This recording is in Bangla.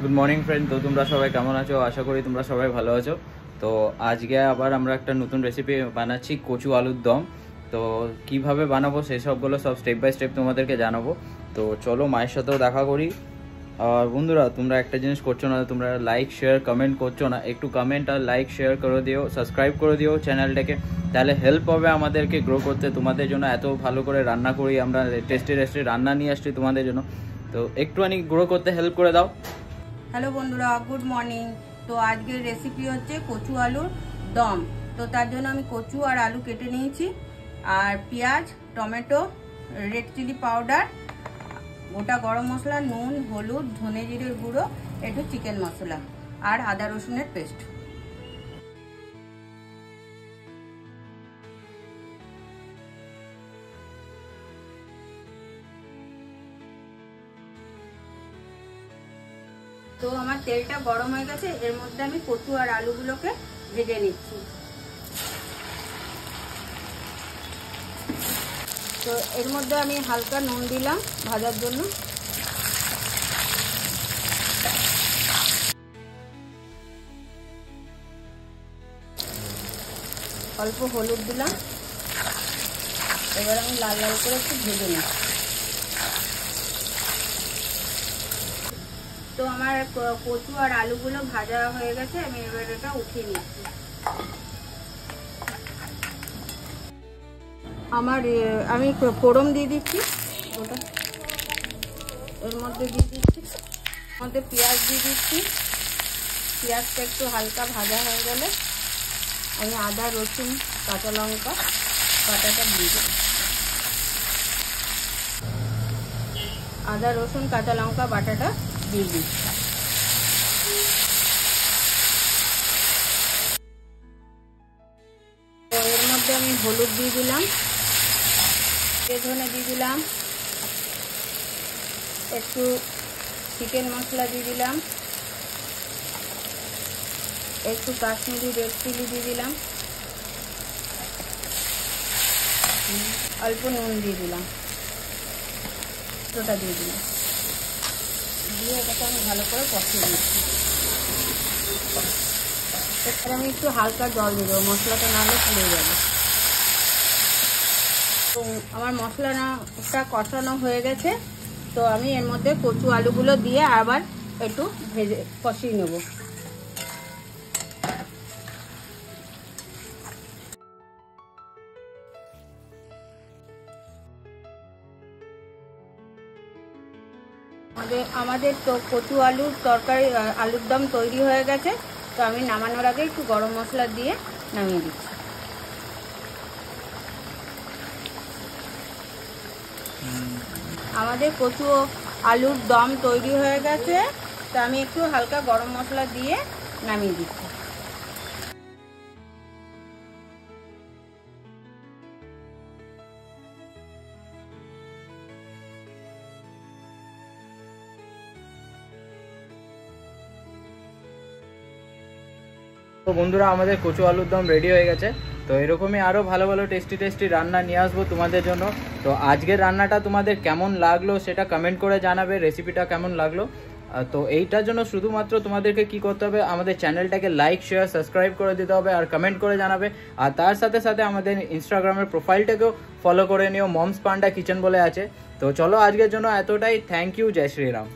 Good morning friend. তো তোমরা সবাই কেমন আছো? আশা করি তোমরা সবাই ভালো আছো। তো আজকে আবার আমরা একটা নতুন রেসিপি বানাচ্ছি, কচু আলুর দম। তো কিভাবে বানাবো সেসবগুলো সব স্টেপ বাই স্টেপ তোমাদেরকে জানাবো। তো চলো মায়ের সাথেও দেখা করি। আর বন্ধুরা, তোমরা একটা জিনিস করছো না, তোমরা লাইক শেয়ার কমেন্ট করছো না। একটু কমেন্ট আর লাইক শেয়ার করে দিও, সাবস্ক্রাইব করে দিও চ্যানেলটাকে, তাহলে হেল্প হবে আমাদেরকে গ্রো করতে। তোমাদের জন্য এত ভালো করে রান্না করি আমরা, টেস্টি টেস্টি রান্না নিয়ে আসছি তোমাদের জন্য। তো একটুখানি গ্রো করতে হেল্প করে দাও। হ্যালো বন্ধুরা, গুড মর্নিং। তো আজকের রেসিপি হচ্ছে কচু আলুর দম। তো তার জন্য আমি কচু আর আলু কেটে নিয়েছি, আর পেঁয়াজ, টমেটো, রেড চিলি পাউডার, গোটা গরম মশলা, নুন, হলুদ, ধনে জিরের গুঁড়ো, একটু চিকেন মশলা আর আদা রসুনের পেস্ট। তো আমার তেলটা গরম হয়ে গেছে, এর মধ্যে আমি কচু আর আলুগুলোকে ভেজে নিচ্ছি। তো এর মধ্যে আমি হালকা নুন দিলাম ভাজার জন্য, অল্প হলুদ দিলাম। এবার আমি লাল লাল করে একটু ভেজে নিচ্ছি। তো আমার কচু আর আলুগুলো ভাজা হয়ে গেছে, আমি এবার এটা উঠিয়ে নিচ্ছি। আমি ফোড়ন দিয়ে দিচ্ছি, ওটা এর মধ্যে দিয়ে দিচ্ছি। মধ্যে পেঁয়াজ দিয়ে দিচ্ছি। পেঁয়াজটা একটু হালকা ভাজা হয়ে গেলে আমি আদা, রসুন, কাঁচা লঙ্কা বাটাটা দিয়ে দেব। আদা, রসুন, কাঁচা লঙ্কা বাটাটা দিয়ে দিচ্ছি। এর মধ্যে আমি হলুদ দিয়ে দিলাম, ধনে দিয়ে দিলাম, একটু চিকেন মশলা দিয়ে দিলাম, একটু কাশ্মীরি রেড চিলি দিয়ে দিলাম, অল্প নুন দিয়ে দিলাম, ওটা দিয়ে দিলাম। দিয়ে এটাকে আমি ভালো করে কষিয়ে দিচ্ছি। এরপরে আমি একটু হালকা জল দিয়ে দেবো, মশলাটা নাহলে পুড়ে যাবে। তো আমার মশলাটা কষানো হয়ে গেছে। তো আমি এর মধ্যে কচু আলুগুলো দিয়ে আবার একটু ভেজে কষিয়ে নেব। আমাদের তো কচু আলুর তরকারি, আলুর দম তৈরি হয়ে গেছে। তো আমি নামানোর আগে একটু গরম মশলা দিয়ে নামিয়ে দিচ্ছি। আমাদের কচু আলুর দম তৈরি হয়ে গেছে। তো আমি একটু হালকা গরম মশলা দিয়ে নামিয়ে দিচ্ছি। তো বন্ধুরা, আমাদের কচু আলুর দম রেডি হয়ে গেছে। তো এরকমই আরও ভালো ভালো টেস্টি টেস্টি রান্না নিয়ে আসবো তোমাদের জন্য। তো আজকের রান্নাটা তোমাদের কেমন লাগলো সেটা কমেন্ট করে জানাবে, রেসিপিটা কেমন লাগলো। তো এইটার জন্য শুধুমাত্র তোমাদেরকে কি করতে হবে, আমাদের চ্যানেলটাকে লাইক শেয়ার সাবস্ক্রাইব করে দিতে হবে আর কমেন্ট করে জানাবে। আর তার সাথে সাথে আমাদের ইনস্টাগ্রামের প্রোফাইলটাকেও ফলো করে নিও, মমস পান্ডা কিচেন বলে আছে। তো চলো আজকের জন্য এতটাই। Thank you, Jai Shriram.